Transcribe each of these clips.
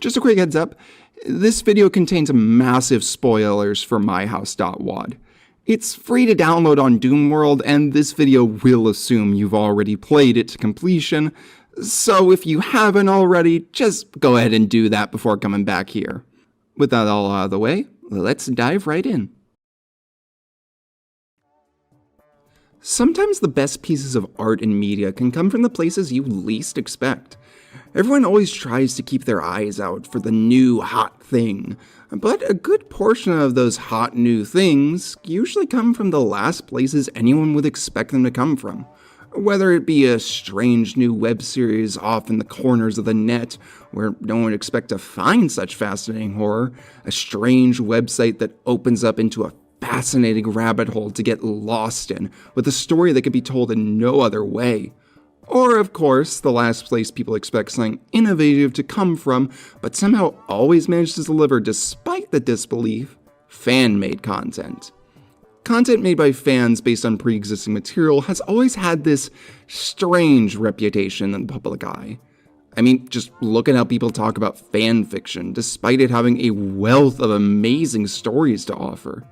Just a quick heads up, this video contains massive spoilers for MyHouse.wad. It's free to download on Doom World, and this video will assume you've already played it to completion, so if you haven't already, just go ahead and do that before coming back here. With that all out of the way, let's dive right in. Sometimes the best pieces of art and media can come from the places you least expect. Everyone always tries to keep their eyes out for the new hot thing, but a good portion of those hot new things usually come from the last places anyone would expect them to come from. Whether it be a strange new web series off in the corners of the net where no one would expect to find such fascinating horror, a strange website that opens up into a fascinating rabbit hole to get lost in with a story that could be told in no other way. Or, of course, the last place people expect something innovative to come from, but somehow always manage to deliver despite the disbelief, fan-made content. Content made by fans based on pre-existing material has always had this strange reputation in the public eye. I mean, just look at how people talk about fan fiction, despite it having a wealth of amazing stories to offer.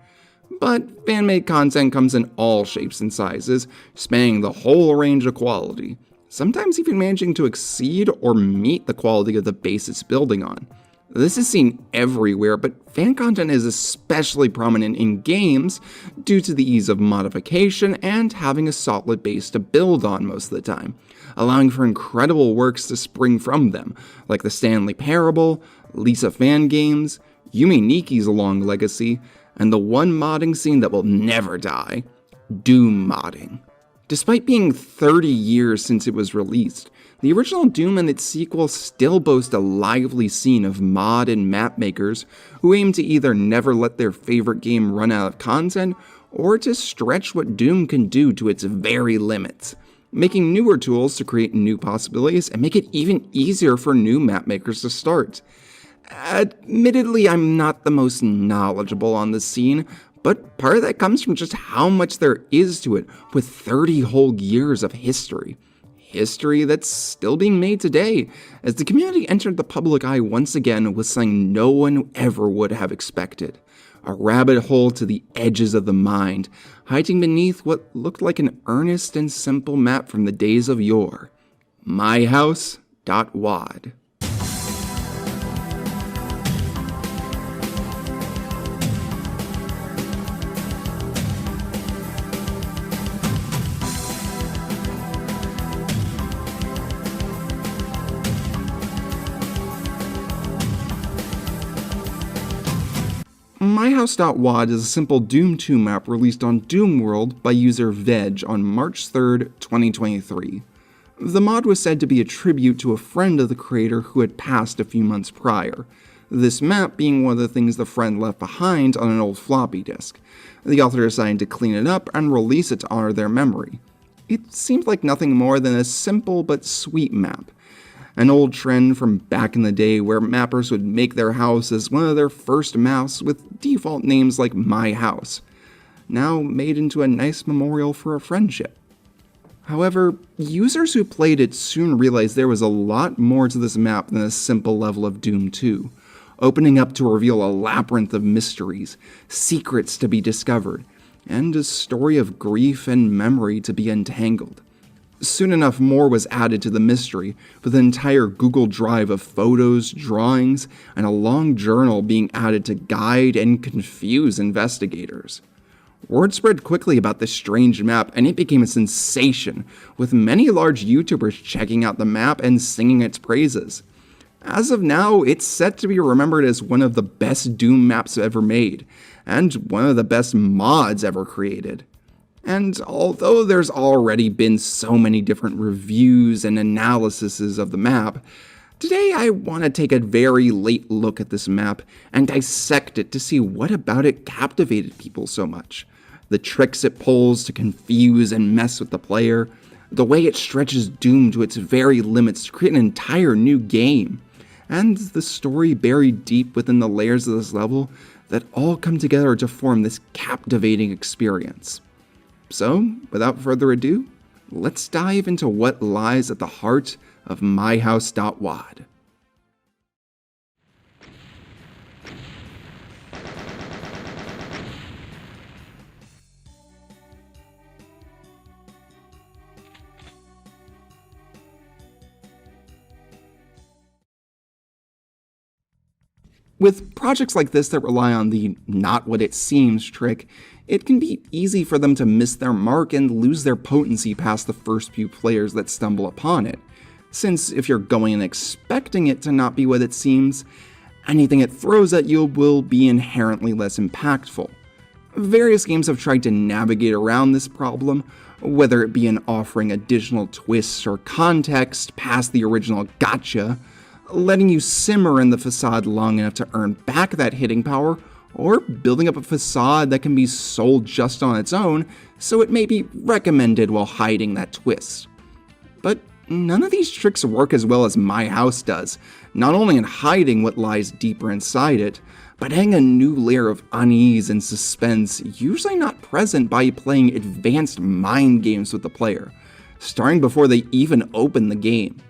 But fan-made content comes in all shapes and sizes, spanning the whole range of quality, sometimes even managing to exceed or meet the quality of the base it's building on. This is seen everywhere, but fan content is especially prominent in games due to the ease of modification and having a solid base to build on most of the time, allowing for incredible works to spring from them, like the Stanley Parable, Lisa fan games, Yumi Niki's long legacy, and the one modding scene that will never die, Doom modding. Despite being 30 years since it was released, the original Doom and its sequel still boast a lively scene of mod and map makers who aim to either never let their favorite game run out of content or to stretch what Doom can do to its very limits, making newer tools to create new possibilities and make it even easier for new map makers to start. Admittedly, I'm not the most knowledgeable on the scene, but part of that comes from just how much there is to it with 30 whole years of history. History that's still being made today, as the community entered the public eye once again with something no one ever would have expected. A rabbit hole to the edges of the mind, hiding beneath what looked like an earnest and simple map from the days of yore. MyHouse.wad. MyHouse.wad is a simple Doom 2 map released on Doom World by user Veg on March 3rd, 2023. The mod was said to be a tribute to a friend of the creator who had passed a few months prior, this map being one of the things the friend left behind on an old floppy disk. The author decided to clean it up and release it to honor their memory. It seemed like nothing more than a simple but sweet map. An old trend from back in the day where mappers would make their house as one of their first maps with default names like My House, now made into a nice memorial for a friendship. However, users who played it soon realized there was a lot more to this map than a simple level of Doom 2, opening up to reveal a labyrinth of mysteries, secrets to be discovered, and a story of grief and memory to be untangled. Soon enough, more was added to the mystery, with an entire Google Drive of photos, drawings, and a long journal being added to guide and confuse investigators. Word spread quickly about this strange map, and it became a sensation, with many large YouTubers checking out the map and singing its praises. As of now, it's set to be remembered as one of the best Doom maps ever made, and one of the best mods ever created. And although there's already been so many different reviews and analyses of the map, today I want to take a very late look at this map and dissect it to see what about it captivated people so much. The tricks it pulls to confuse and mess with the player, the way it stretches Doom to its very limits to create an entire new game, and the story buried deep within the layers of this level that all come together to form this captivating experience. So, without further ado, let's dive into what lies at the heart of MyHouse.wad. With projects like this that rely on the not what it seems trick, it can be easy for them to miss their mark and lose their potency past the first few players that stumble upon it. Since if you're going and expecting it to not be what it seems, anything it throws at you will be inherently less impactful. Various games have tried to navigate around this problem, whether it be in offering additional twists or context past the original gotcha, letting you simmer in the facade long enough to earn back that hitting power, or building up a facade that can be sold just on its own, so it may be recommended while hiding that twist. But none of these tricks work as well as My House does, not only in hiding what lies deeper inside it, but adding a new layer of unease and suspense usually not present by playing advanced mind games with the player, starting before they even open the game.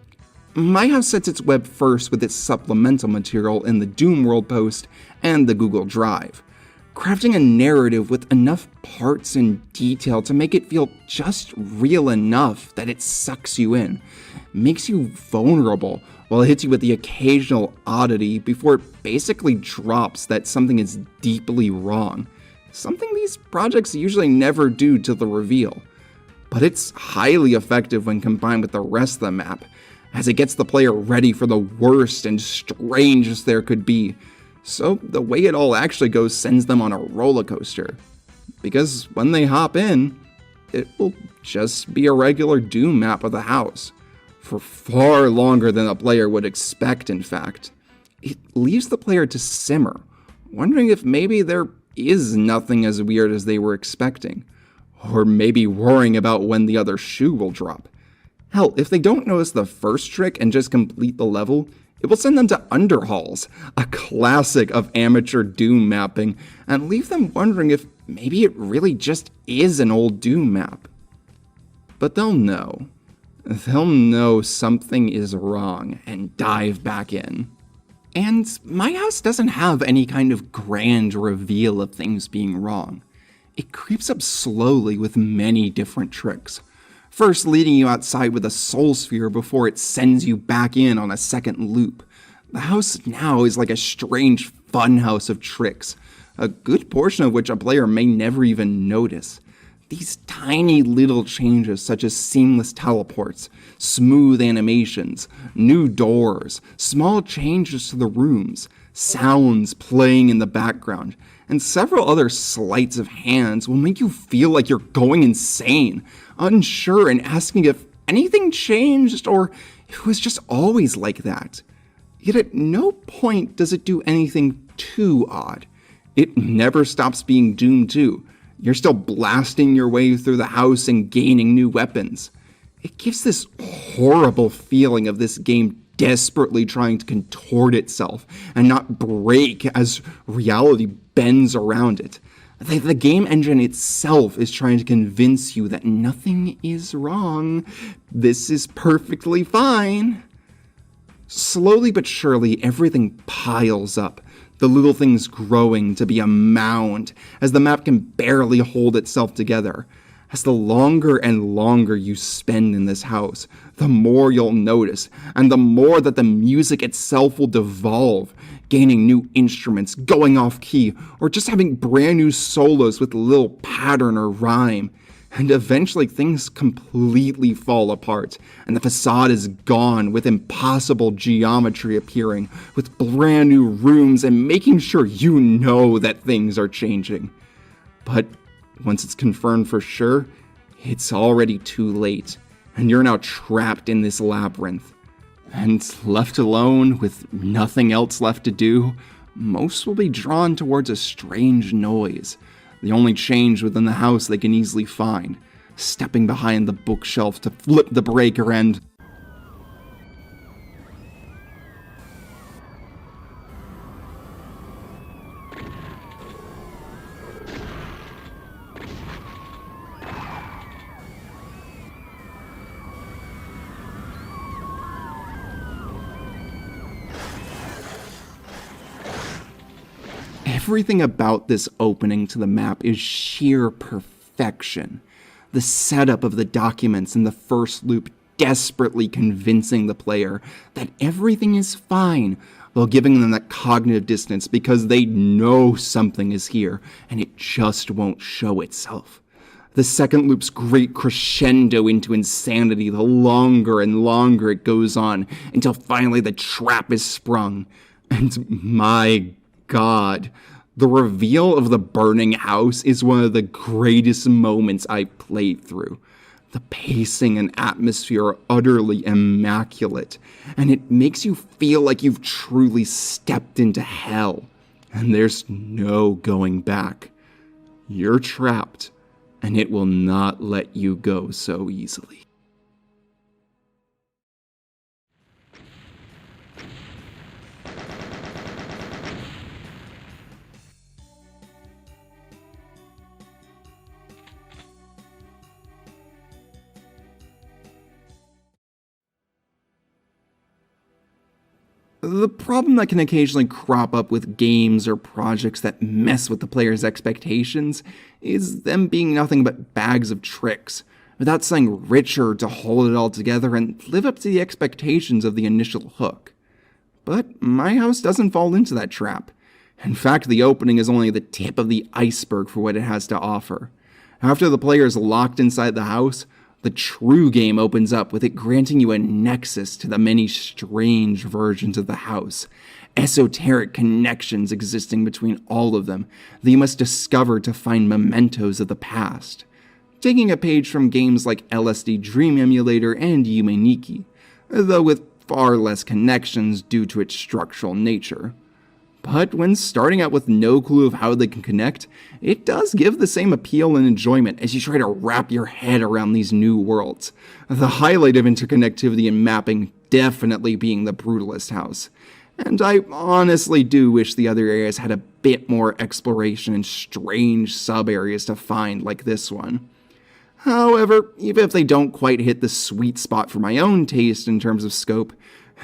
My House sets its web first with its supplemental material in the Doom World post and the Google Drive, crafting a narrative with enough parts and detail to make it feel just real enough that it sucks you in, makes you vulnerable while it hits you with the occasional oddity before it basically drops that something is deeply wrong, something these projects usually never do till the reveal. But it's highly effective when combined with the rest of the map, as it gets the player ready for the worst and strangest there could be, so the way it all actually goes sends them on a roller coaster. Because when they hop in, it will just be a regular Doom map of the house, for far longer than a player would expect, in fact. It leaves the player to simmer, wondering if maybe there is nothing as weird as they were expecting, or maybe worrying about when the other shoe will drop. Hell, if they don't notice the first trick and just complete the level, it will send them to Underhalls, a classic of amateur Doom mapping, and leave them wondering if maybe it really just is an old Doom map. But they'll know. They'll know something is wrong and dive back in. And My House doesn't have any kind of grand reveal of things being wrong. It creeps up slowly with many different tricks. First leading you outside with a soul sphere before it sends you back in on a second loop. The house now is like a strange funhouse of tricks, a good portion of which a player may never even notice. These tiny little changes such as seamless teleports, smooth animations, new doors, small changes to the rooms, sounds playing in the background, and several other sleights of hands will make you feel like you're going insane, unsure and asking if anything changed or if it was just always like that. Yet at no point does it do anything too odd. It never stops being Doom 2. You're still blasting your way through the house and gaining new weapons. It gives this horrible feeling of this game desperately trying to contort itself and not break as reality bends around it. The game engine itself is trying to convince you that nothing is wrong. This is perfectly fine. Slowly but surely, everything piles up, the little things growing to be a mound as the map can barely hold itself together. As the longer and longer you spend in this house, the more you'll notice, and the more that the music itself will devolve, gaining new instruments, going off key, or just having brand new solos with little pattern or rhyme. And eventually things completely fall apart, and the facade is gone with impossible geometry appearing, with brand new rooms and making sure you know that things are changing. But once it's confirmed for sure, it's already too late, and you're now trapped in this labyrinth. And left alone, with nothing else left to do, most will be drawn towards a strange noise, the only change within the house they can easily find, stepping behind the bookshelf to flip the breaker and... Everything about this opening to the map is sheer perfection. The setup of the documents in the first loop desperately convincing the player that everything is fine, while giving them that cognitive dissonance because they know something is here and it just won't show itself. The second loop's great crescendo into insanity the longer and longer it goes on until finally the trap is sprung. And my God, the reveal of the burning house is one of the greatest moments I've played through. The pacing and atmosphere are utterly immaculate, and it makes you feel like you've truly stepped into hell, and there's no going back. You're trapped, and it will not let you go so easily. The problem that can occasionally crop up with games or projects that mess with the player's expectations is them being nothing but bags of tricks, without something richer to hold it all together and live up to the expectations of the initial hook. But My House doesn't fall into that trap. In fact, the opening is only the tip of the iceberg for what it has to offer. After the player is locked inside the house, the true game opens up with it granting you a nexus to the many strange versions of the house, esoteric connections existing between all of them that you must discover to find mementos of the past. Taking a page from games like LSD Dream Emulator and Yume Nikki, though with far less connections due to its structural nature. But when starting out with no clue of how they can connect, it does give the same appeal and enjoyment as you try to wrap your head around these new worlds. The highlight of interconnectivity and mapping definitely being the Brutalist house. And I honestly do wish the other areas had a bit more exploration and strange sub-areas to find like this one. However, even if they don't quite hit the sweet spot for my own taste in terms of scope,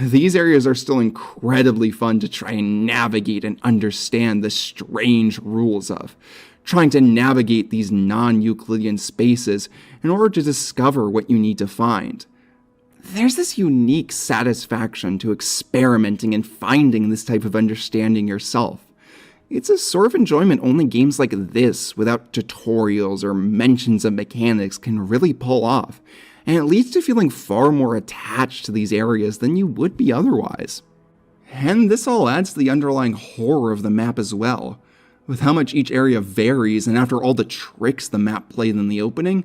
these areas are still incredibly fun to try and navigate and understand the strange rules of, trying to navigate these non-Euclidean spaces in order to discover what you need to find. There's this unique satisfaction to experimenting and finding this type of understanding yourself. It's a sort of enjoyment only games like this, without tutorials or mentions of mechanics, can really pull off, and it leads to feeling far more attached to these areas than you would be otherwise. And this all adds to the underlying horror of the map as well. With how much each area varies, and after all the tricks the map played in the opening,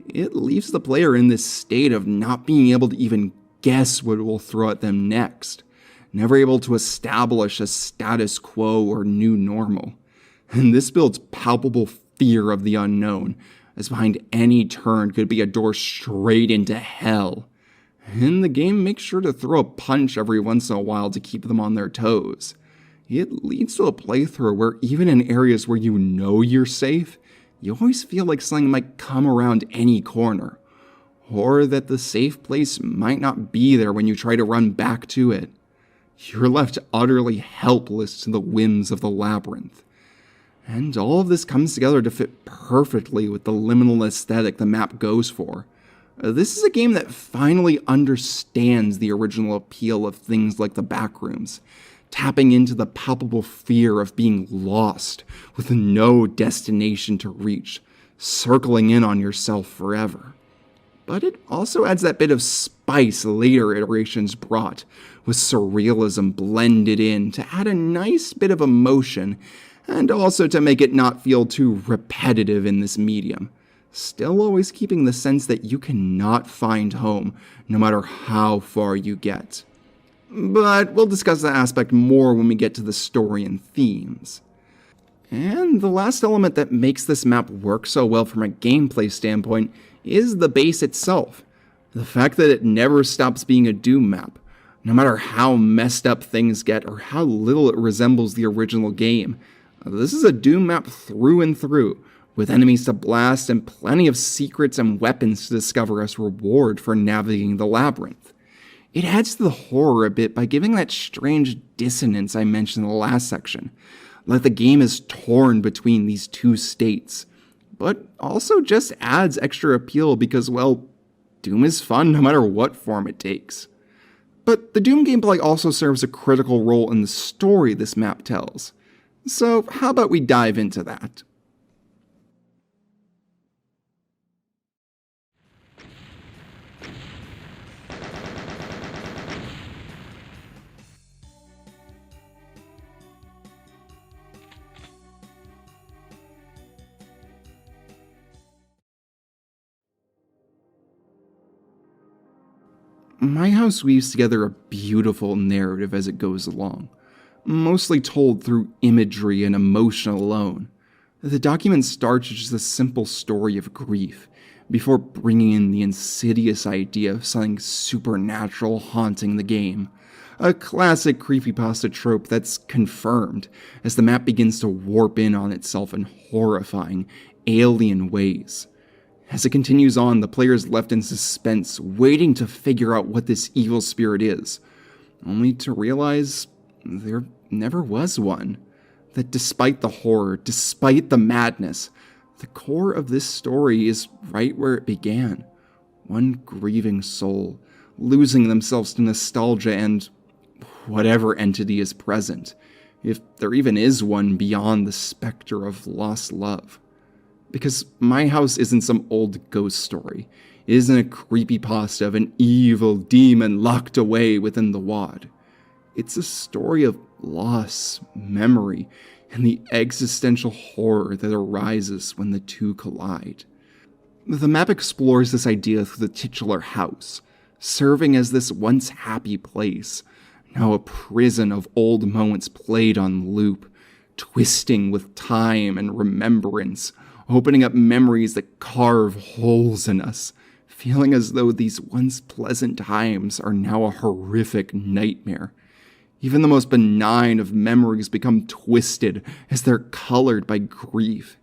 it leaves the player in this state of not being able to even guess what it will throw at them next, never able to establish a status quo or new normal. And this builds palpable fear of the unknown, as behind any turn could be a door straight into hell. And the game makes sure to throw a punch every once in a while to keep them on their toes. It leads to a playthrough where even in areas where you know you're safe, you always feel like something might come around any corner, or that the safe place might not be there when you try to run back to it. You're left utterly helpless to the whims of the labyrinth. And all of this comes together to fit perfectly with the liminal aesthetic the map goes for. This is a game that finally understands the original appeal of things like the backrooms, tapping into the palpable fear of being lost with no destination to reach, circling in on yourself forever. But it also adds that bit of spice later iterations brought, with surrealism blended in to add a nice bit of emotion, and also to make it not feel too repetitive in this medium, still always keeping the sense that you cannot find home no matter how far you get. But we'll discuss that aspect more when we get to the story and themes. And the last element that makes this map work so well from a gameplay standpoint is the base itself. The fact that it never stops being a Doom map, no matter how messed up things get or how little it resembles the original game. This is a Doom map through and through, with enemies to blast and plenty of secrets and weapons to discover as reward for navigating the labyrinth. It adds to the horror a bit by giving that strange dissonance I mentioned in the last section, like the game is torn between these two states, but also just adds extra appeal because, well, Doom is fun no matter what form it takes. But the Doom gameplay also serves a critical role in the story this map tells. So how about we dive into that? My House weaves together a beautiful narrative as it goes along, mostly told through imagery and emotion alone. The document starts with just a simple story of grief, before bringing in the insidious idea of something supernatural haunting the game. A classic creepypasta trope that's confirmed as the map begins to warp in on itself in horrifying, alien ways. As it continues on, the player is left in suspense, waiting to figure out what this evil spirit is, only to realize there never was one. That despite the horror, despite the madness, the core of this story is right where it began. One grieving soul, losing themselves to nostalgia and whatever entity is present, if there even is one beyond the specter of lost love. Because My House isn't some old ghost story. It isn't a creepypasta of an evil demon locked away within the WAD. It's a story of loss, memory, and the existential horror that arises when the two collide. The map explores this idea through the titular house, serving as this once happy place, now a prison of old moments played on loop, twisting with time and remembrance, opening up memories that carve holes in us, feeling as though these once pleasant times are now a horrific nightmare. Even the most benign of memories become twisted as they're colored by grief.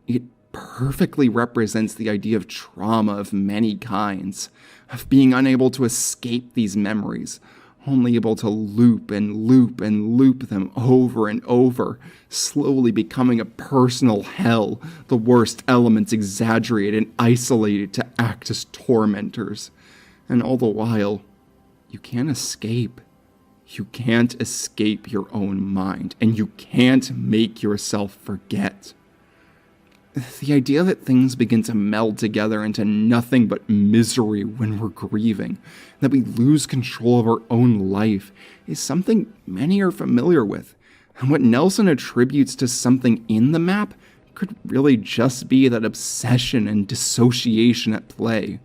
It perfectly represents the idea of trauma of many kinds, of being unable to escape these memories, only able to loop and loop and loop them over and over, slowly becoming a personal hell, the worst elements exaggerated and isolated to act as tormentors. And all the while, you can't escape. You can't escape your own mind, and you can't make yourself forget. The idea that things begin to meld together into nothing but misery when we're grieving, that we lose control of our own life, is something many are familiar with. And what Nelson attributes to something in the map could really just be that obsession and dissociation at play.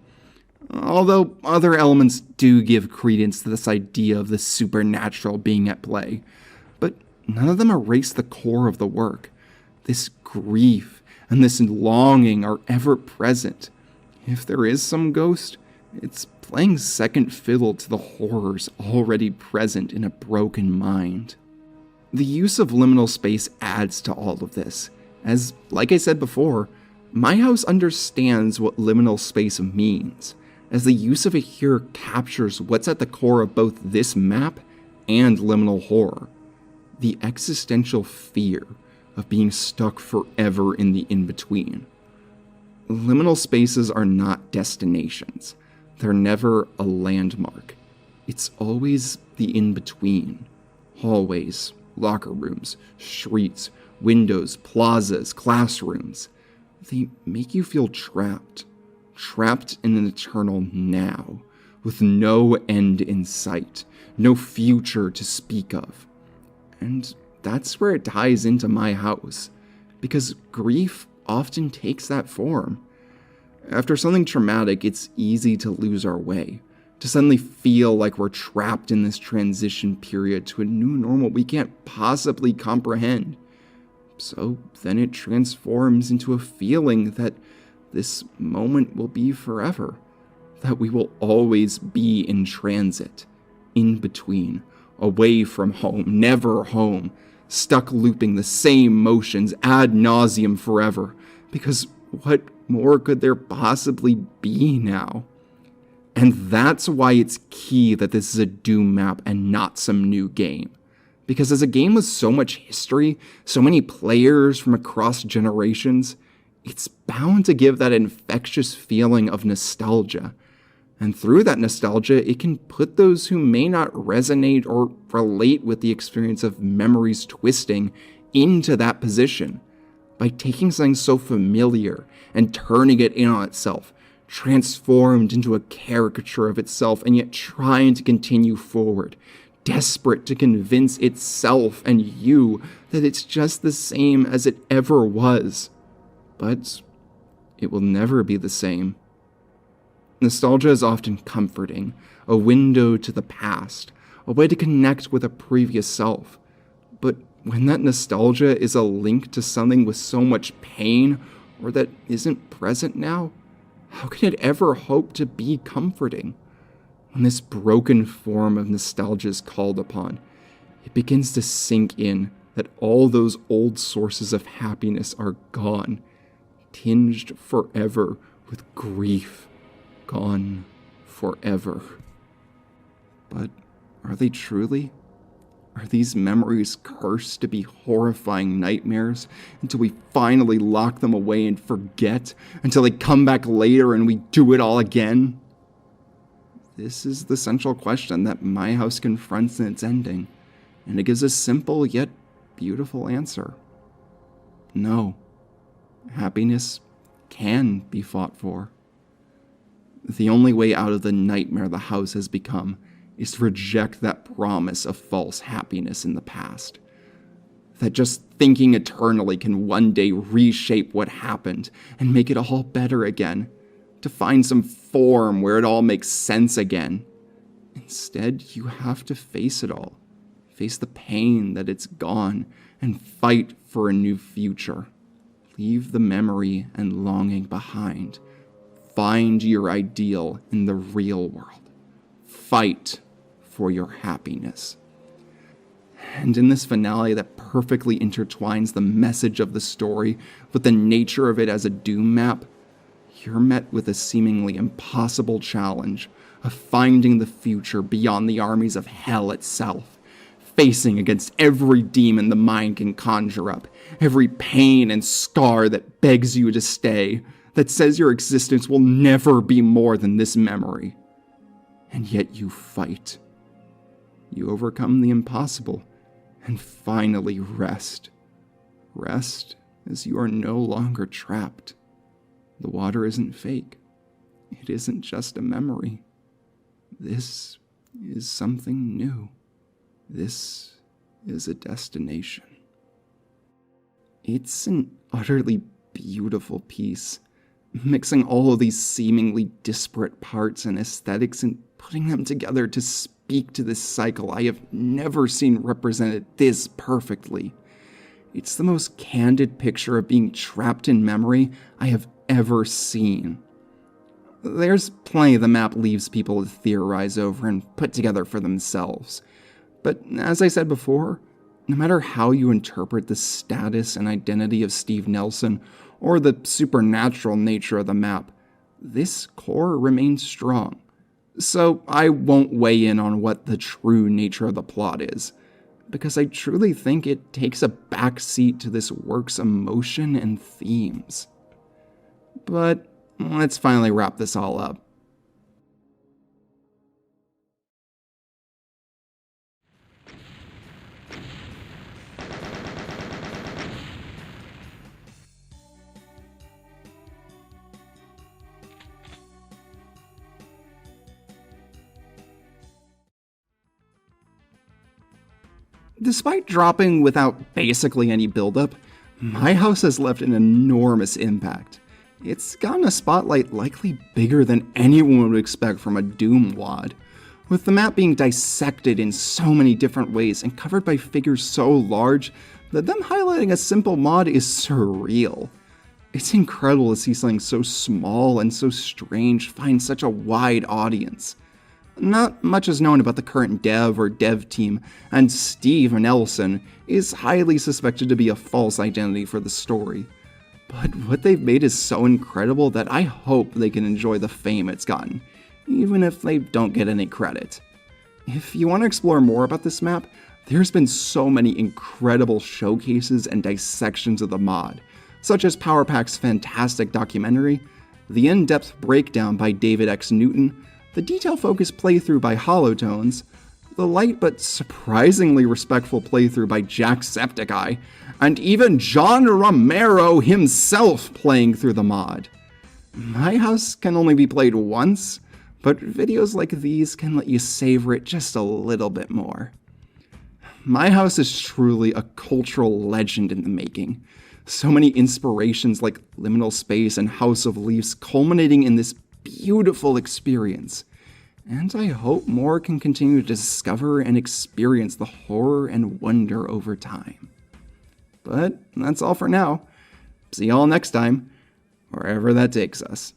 Although other elements do give credence to this idea of the supernatural being at play, but none of them erase the core of the work. This grief and this longing are ever present. If there is some ghost, it's playing second fiddle to the horrors already present in a broken mind. The use of liminal space adds to all of this, as, like I said before, My House understands what liminal space means, as the use of it here captures what's at the core of both this map and liminal horror. The existential fear of being stuck forever in the in-between. Liminal spaces are not destinations. They're never a landmark. It's always the in-between. Hallways, locker rooms, streets, windows, plazas, classrooms. They make you feel trapped. Trapped in an eternal now, with no end in sight, no future to speak of. And that's where it ties into My House, because grief often takes that form. After something traumatic, it's easy to lose our way, to suddenly feel like we're trapped in this transition period to a new normal we can't possibly comprehend. So then it transforms into a feeling that this moment will be forever, that we will always be in transit, in between, away from home, never home, stuck looping the same motions ad nauseum forever, because what more could there possibly be now? And that's why it's key that this is a Doom map and not some new game. Because as a game with so much history, so many players from across generations, it's bound to give that infectious feeling of nostalgia. And through that nostalgia, it can put those who may not resonate or relate with the experience of memories twisting into that position by taking something so familiar and turning it in on itself, transformed into a caricature of itself, and yet trying to continue forward, desperate to convince itself and you that it's just the same as it ever was. But it will never be the same. Nostalgia is often comforting, a window to the past, a way to connect with a previous self. But when that nostalgia is a link to something with so much pain, or that isn't present now, how can it ever hope to be comforting? When this broken form of nostalgia is called upon, it begins to sink in that all those old sources of happiness are gone, tinged forever with grief, gone forever. But are they truly? Are these memories cursed to be horrifying nightmares until we finally lock them away and forget, until they come back later and we do it all again? This is the central question that My House confronts in its ending, and it gives a simple yet beautiful answer. No, happiness can be fought for. The only way out of the nightmare the house has become is to reject that promise of false happiness in the past. That just thinking eternally can one day reshape what happened and make it all better again, to find some form where it all makes sense again. Instead, you have to face it all, face the pain that it's gone, and fight for a new future. Leave the memory and longing behind. Find your ideal in the real world. Fight for your happiness. And in this finale that perfectly intertwines the message of the story with the nature of it as a doom map, you're met with a seemingly impossible challenge of finding the future beyond the armies of hell itself, facing against every demon the mind can conjure up, every pain and scar that begs you to stay, that says your existence will never be more than this memory. And yet you fight. You overcome the impossible and finally rest. Rest as you are no longer trapped. The water isn't fake. It isn't just a memory. This is something new. This is a destination. It's an utterly beautiful piece, mixing all of these seemingly disparate parts and aesthetics and putting them together to speak to this cycle I have never seen represented this perfectly. It's the most candid picture of being trapped in memory I have ever seen. There's plenty the map leaves people to theorize over and put together for themselves. But as I said before, no matter how you interpret the status and identity of Steve Nelson or the supernatural nature of the map, this core remains strong. So I won't weigh in on what the true nature of the plot is, because I truly think it takes a backseat to this work's emotion and themes. But let's finally wrap this all up. Despite dropping without basically any buildup, My House has left an enormous impact. It's gotten a spotlight likely bigger than anyone would expect from a Doom WAD, with the map being dissected in so many different ways and covered by figures so large that them highlighting a simple mod is surreal. It's incredible to see something so small and so strange find such a wide audience. Not much is known about the current dev or dev team, and Steve Nelson is highly suspected to be a false identity for the story. But what they've made is so incredible that I hope they can enjoy the fame it's gotten, even if they don't get any credit. If you want to explore more about this map, there's been so many incredible showcases and dissections of the mod, such as PowerPack's fantastic documentary, the in-depth breakdown by David X. Newton, the detail-focused playthrough by Holotones, the light but surprisingly respectful playthrough by Jacksepticeye, and even John Romero himself playing through the mod. My House can only be played once, but videos like these can let you savor it just a little bit more. My House is truly a cultural legend in the making. So many inspirations like Liminal Space and House of Leaves culminating in this beautiful experience. And I hope more can continue to discover and experience the horror and wonder over time. But that's all for now. See y'all next time, wherever that takes us.